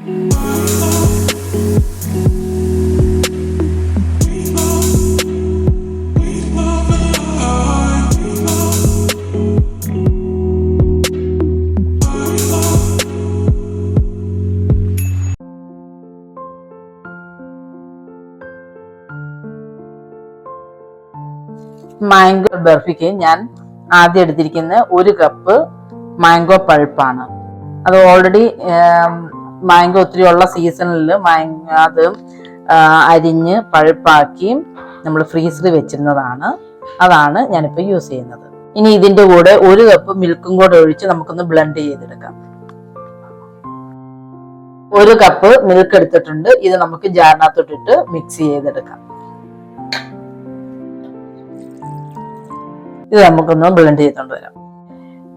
Mango ബർഫിക്ക് ഞാൻ ആദ്യം എടുത്തിരിക്കുന്ന 1 കപ്പ് മാംഗോ പൾപ്പാണ്. അത് ഓൾറെഡി മാംഗോ ഒത്തിരി ഉള്ള സീസണിൽ അത് അരിഞ്ഞ് പൾപ്പാക്കി നമ്മൾ ഫ്രീസറിൽ വെച്ചിരുന്നതാണ്. അതാണ് ഞാനിപ്പോൾ യൂസ് ചെയ്യുന്നത്. ഇനി ഇതിന്റെ കൂടെ 1 കപ്പ് മിൽക്കും കൂടെ ഒഴിച്ച് നമുക്കൊന്ന് ബ്ലെൻഡ് ചെയ്തെടുക്കാം. 1 കപ്പ് മിൽക്ക് എടുത്തിട്ടുണ്ട്. ഇത് നമുക്ക് ജാറിനകത്തോട്ടിട്ട് മിക്സ് ചെയ്തെടുക്കാം. ഇത് നമുക്കൊന്ന് ബ്ലെൻഡ് ചെയ്തുകൊണ്ട് വരാം.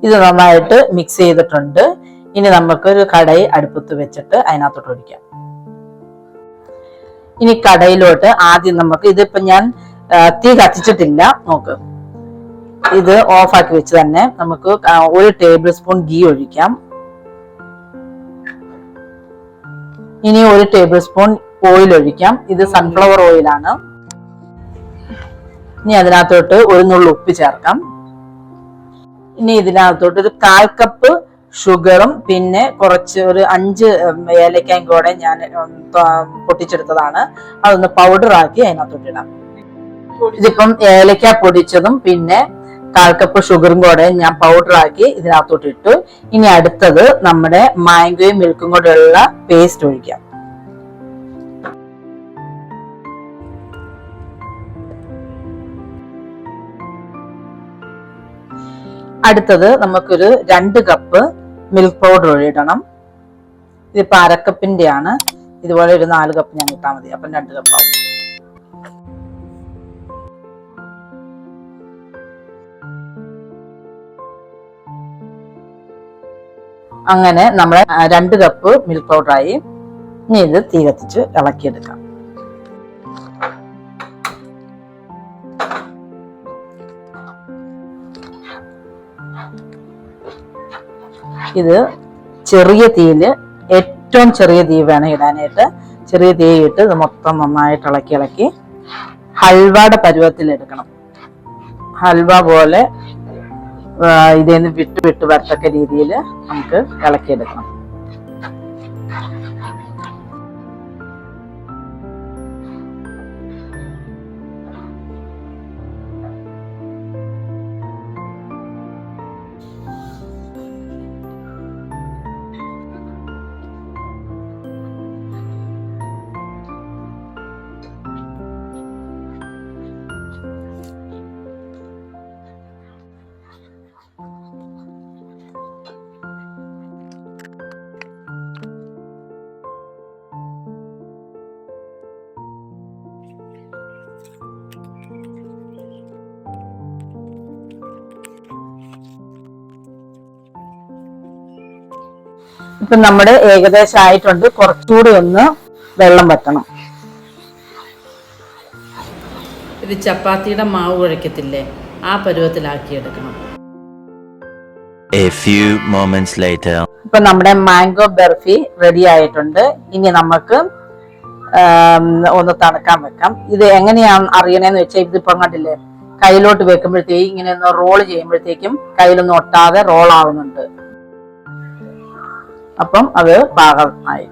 ഇത് നന്നായിട്ട് മിക്സ് ചെയ്തിട്ടുണ്ട്. ഇനി നമുക്കൊരു കടായി അടുപ്പത്ത് വെച്ചിട്ട് അതിനകത്തോട്ട് ഒഴിക്കാം. ഇനി കടായിലോട്ട് ആദ്യം നമുക്ക് ഇതിപ്പോ ഞാൻ തീ കത്തിച്ചിട്ടില്ല, നോക്ക്. ഇത് ഓഫാക്കി വെച്ച് തന്നെ നമുക്ക് 1 ടേബിൾ സ്പൂൺ ഗീ ഒഴിക്കാം. ഇനി 1 ടേബിൾ സ്പൂൺ ഓയിൽ ഒഴിക്കാം. ഇത് സൺഫ്ലവർ ഓയിലാണ്. ഇനി അതിനകത്തോട്ട് 1 നുള്ളു ഉപ്പ് ചേർക്കാം. ഇനി ഇതിനകത്തോട്ട് ഒരു 1/4 കപ്പ് ഷുഗറും പിന്നെ കുറച്ച് ഒരു 5 ഏലക്കായും കൂടെ ഞാൻ പൊട്ടിച്ചെടുത്തതാണ്. അതൊന്ന് പൗഡർ ആക്കി അതിനകത്തോട്ട് ഇടാം. ഇതിപ്പം ഏലക്ക പൊടിച്ചതും പിന്നെ 1/4 കപ്പ് ഷുഗറും കൂടെ ഞാൻ പൗഡർ ആക്കി ഇതിനകത്തോട്ട് ഇട്ടു. ഇനി അടുത്തത് നമ്മുടെ മാംഗോയും മിൽക്കും കൂടെ ഉള്ള പേസ്റ്റ് ഒഴിക്കാം. അടുത്തത് നമുക്കൊരു 2 കപ്പ് മിൽക്ക് പൗഡർ ഒഴിയിടണം. ഇതിപ്പോ 1/2 കപ്പിന്റെ ആണ്. ഇതുപോലെ ഒരു 4 കപ്പ് ഞാൻ ഇട്ടാൽ മതി. അപ്പം 2 കപ്പ് ആവും. അങ്ങനെ നമ്മളെ 2 കപ്പ് മിൽക്ക് പൗഡർ ആയി. ഇനി ഇത് തീ കത്തിച്ച് ഇളക്കിയെടുക്കാം. ഇത് ചെറിയ തീയില്, ഏറ്റവും ചെറിയ തീ വേണം ഇടാനായിട്ട്. ചെറിയ തീ ഇട്ട് ഇത് മൊത്തം നന്നായിട്ട് ഇളക്കി ഹൽവയുടെ പരുവത്തിൽ എടുക്കണം. ഹൽവ പോലെ ഇതിന്ന് വിട്ട് വരത്തക്ക രീതിയിൽ നമുക്ക് ഇളക്കിയെടുക്കണം. ഇപ്പൊ നമ്മുടെ ഏകദേശം ആയിട്ടുണ്ട്. കുറച്ചുകൂടി ഒന്ന് വെള്ളം വറ്റണം. ഇത് ചപ്പാത്തിയുടെ മാവ് കുഴക്കത്തില്ലേ, ആ പരുവത്തിലാക്കി എടുക്കണം. A few moments later. ഇപ്പൊ നമ്മുടെ മാംഗോ ബർഫി റെഡി ആയിട്ടുണ്ട്. ഇനി നമുക്ക് ഒന്ന് തണുക്കാൻ വെക്കാം. ഇത് എങ്ങനെയാണ് അറിയണേന്ന് വെച്ചാൽ ഇതിപ്പോ കണ്ടില്ലേ, കയ്യിലോട്ട് വെക്കുമ്പോഴത്തേക്കും ഇങ്ങനെ ഒന്ന് റോൾ ചെയ്യുമ്പോഴത്തേക്കും കയ്യിലൊന്നും ഒട്ടാതെ റോൾ ആവുന്നുണ്ട്. അപ്പം അത് പാകമായി.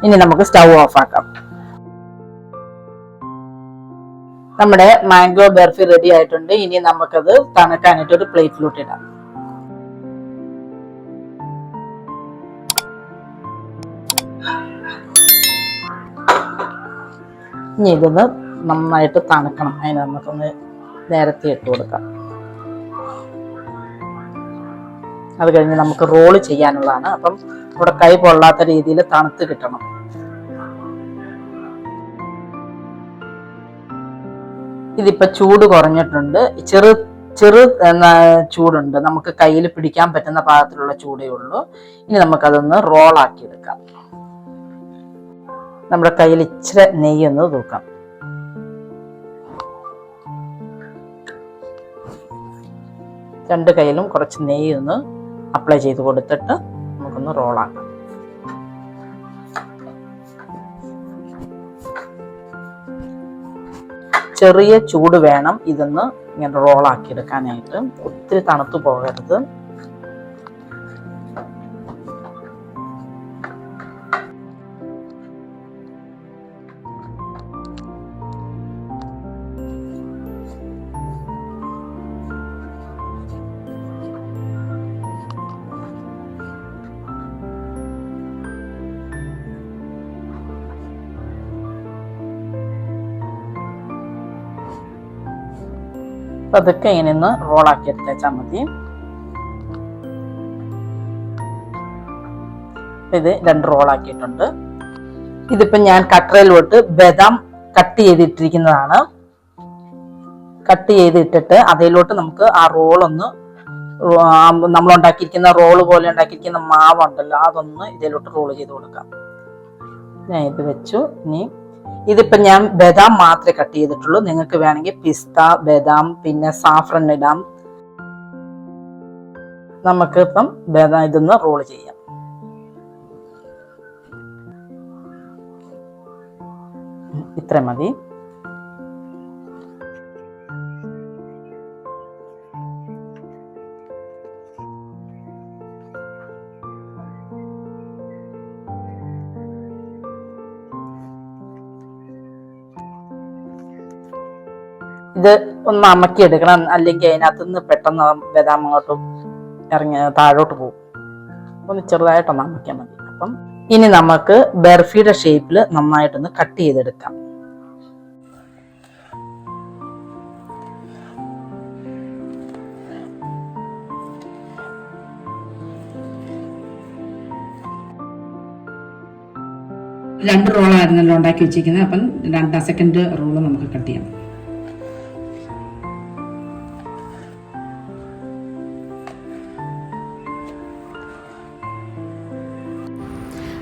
ഇനി നമുക്ക് സ്റ്റൗ ഓഫ് ആക്കാം. നമ്മുടെ മാംഗോ ബർഫി റെഡി ആയിട്ടുണ്ട്. ഇനി നമുക്കത് തണുക്കാനായിട്ട് ഒരു പ്ലേറ്റിലോട്ട് ഇടാം. ഇനി ഇതൊന്ന് നന്നായിട്ട് തണുക്കണം. അതിന് നമുക്കൊന്ന് നേരത്തെ ഇട്ട് കൊടുക്കാം. അത് കഴിഞ്ഞ് നമുക്ക് റോള് ചെയ്യാനുള്ളതാണ്. അപ്പം ഇവിടെ കൈ പൊള്ളാത്ത രീതിയിൽ തണുത്ത് കിട്ടണം. ഇതിപ്പോ ചൂട് കുറഞ്ഞിട്ടുണ്ട്. ചെറു ചൂടുണ്ട്. നമുക്ക് കയ്യിൽ പിടിക്കാൻ പറ്റുന്ന പാകത്തിലുള്ള ചൂടേ ഉള്ളൂ. ഇനി നമുക്കതൊന്ന് റോളാക്കി എടുക്കാം. നമ്മുടെ കയ്യിൽ ഇച്ചിരി നെയ്യൊന്ന് തൂക്കാം. രണ്ട് കയ്യിലും കുറച്ച് നെയ്യൊന്ന് അപ്ലൈ ചെയ്ത് കൊടുത്തിട്ട് നമുക്കൊന്ന് റോളാക്കാം. ചെറിയ ചൂട് വേണം ഇതൊന്ന് ഇങ്ങനെ റോളാക്കി എടുക്കാനായിട്ട്. ഒത്തിരി തണുത്തു പോകരുത്. അതൊക്കെ ഇങ്ങനെ ഒന്ന് റോളാക്കി എടുത്തേച്ചാൽ മതി. ഇത് 2 റോളാക്കിയിട്ടുണ്ട്. ഇതിപ്പോ ഞാൻ കട്ടറിലോട്ട് ബദാം കട്ട് ചെയ്തിട്ടിരിക്കുന്നതാണ്. കട്ട് ചെയ്തിട്ടിട്ട് അതിലോട്ട് നമുക്ക് ആ റോളൊന്ന് നമ്മൾ ഉണ്ടാക്കിയിരിക്കുന്ന റോള് പോലെ ഉണ്ടാക്കിയിരിക്കുന്ന മാവുണ്ടല്ലോ അതൊന്ന് ഇതിലോട്ട് റോള് ചെയ്ത് കൊടുക്കാം. ഞാൻ ഇത് വെച്ചു. ഇനി ഇതിപ്പോ ഞാൻ ബദാം മാത്രമേ കട്ട് ചെയ്തിട്ടുള്ളൂ. നിങ്ങൾക്ക് വേണമെങ്കിൽ പിസ്ത, ബദാം, പിന്നെ സാഫ്രൻ ഇടാം. നമുക്ക് ഇപ്പം ബദാം ഇതൊന്ന് റോൾ ചെയ്യാം. ഇത്ര മതി. ഇത് ഒന്ന് അമക്കി എടുക്കണം, അല്ലെങ്കിൽ അതിനകത്ത് നിന്ന് പെട്ടെന്ന് ബദാം അങ്ങോട്ടും ഇറങ്ങി താഴോട്ട് പോകും. ഒന്ന് ചെറുതായിട്ടൊന്ന് അമക്കിയാൽ മതി. അപ്പം ഇനി നമുക്ക് ബർഫിയുടെ ഷേപ്പിൽ നന്നായിട്ടൊന്ന് കട്ട് ചെയ്തെടുക്കാം. രണ്ട് റോളായിരുന്നല്ലോ ഉണ്ടാക്കി വെച്ചിരിക്കുന്നത്. അപ്പം 2 സെക്കൻഡ് റോള് നമുക്ക് കട്ട് ചെയ്യാം.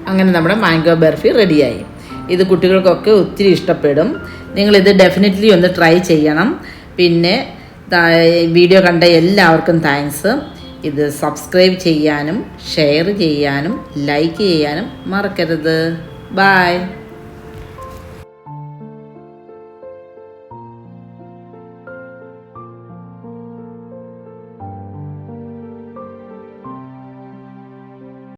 അങ്ങനെ നമ്മുടെ മാംഗോ ബർഫി റെഡിയായി. ഇത് കുട്ടികൾക്കൊക്കെ ഒത്തിരി ഇഷ്ടപ്പെടും. നിങ്ങളിത് ഡെഫിനറ്റ്ലി ഒന്ന് ട്രൈ ചെയ്യണം. പിന്നെ വീഡിയോ കണ്ട എല്ലാവർക്കും താങ്ക്സ്. ഇത് സബ്സ്ക്രൈബ് ചെയ്യാനും ഷെയർ ചെയ്യാനും ലൈക്ക് ചെയ്യാനും മറക്കരുത്. ബൈ.